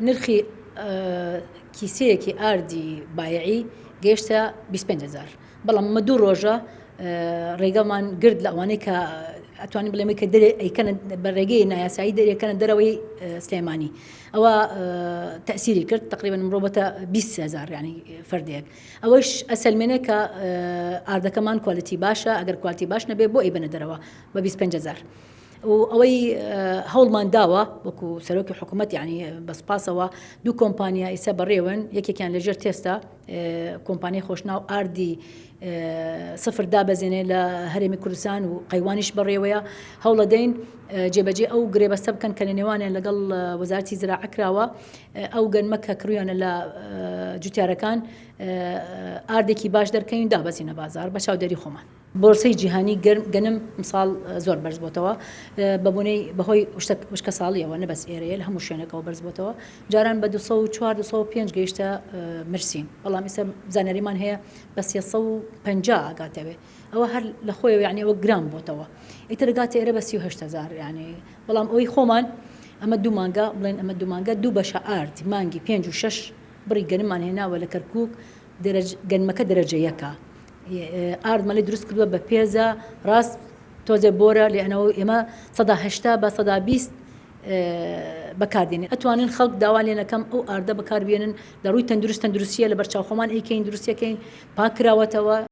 نرخی کیسەیەکی ئاردی بایعی گەیشتە 25,000 بەڵام مە دوو ڕۆژە ڕێگەمان گرت لە ئەوانەی کە ئەتوانین بڵێمە کە ئەیکەنە بە ڕێگەی نایاسایی دەرێکەنە دەرەوەی سلێمانی ئەوە تەسیری کرد تقریبا مرۆڤەتە 20,000 ینی فردێک ئەوەش ئەسەلمێنێ کە ئاردەکەمان کوالیتی باشە ئەگەر کوالیتی باش نەبێ بۆ ئەی بنە دەرەوە بە 25,000 و ئەوەی هەوڵمان داوە وەکو سەرۆکی حکوومەت یعنی بەسپاسەوە دوو کۆمپانیا ئیسا بەڕێون یەکێکیان لەژێر تێستا کۆمپانیای خۆشناو ئاردی سفر دابەزێنێ لە هەرێمی کوردستان و قەیوانیش بەڕێوەیە هەوڵە دەین جێبەجێ ئەو گرێبەستە بکەن کە لە نێوانیان لەگەڵ وەزارەتی زراعە کراوە ئەو گەنمە کە کڕیانە لە جوتیارەکان ئاردێکی باش دەرکەین دابەزینە بازار بە چاودێری خۆمان. بۆرسەی جیهانی گەنم مساڵ زۆر بەرز بۆتەوە بەبوونەی بەهۆی وشکە ساڵیەوە نەبەس ئێرەیە لە هەموو شوێنەکەەوە بەرز بۆتەوە جاران بە 204-205 گەیشتە مرسین بەڵام ئێستا زانەریمان هەیە بە 350 ئاگاتەوێ ئەوە هەر لە خۆیەوە یعنی ئەوە گرام بۆتەوە ئیتر گاتە ئێرە بە 38,000 یعنی بەڵام ئەوەی خۆمان ئەمە دوو مانگە بڵێن ئەمە دوو مانگە دوو بەشە ئارد مانگی 5 و 6 بڕی گەنممان هێناوە لە کەرکووک گەنمەکە دەرەجە یەکە ئاردمەڵی دروست کردووە بە پێزە ڕاست تۆزێ بۆرە لێنەوە ئێمە 180 بە 120 بەکاردێنێت ئەتوانین خەڵک داوا لێنەکەم ئەو ئاردە بەکاربێنن لە ڕووی تەندروستیە لە بەرچاوخۆمان ئەیکەین دروستیەکەین پاکراوەتەوە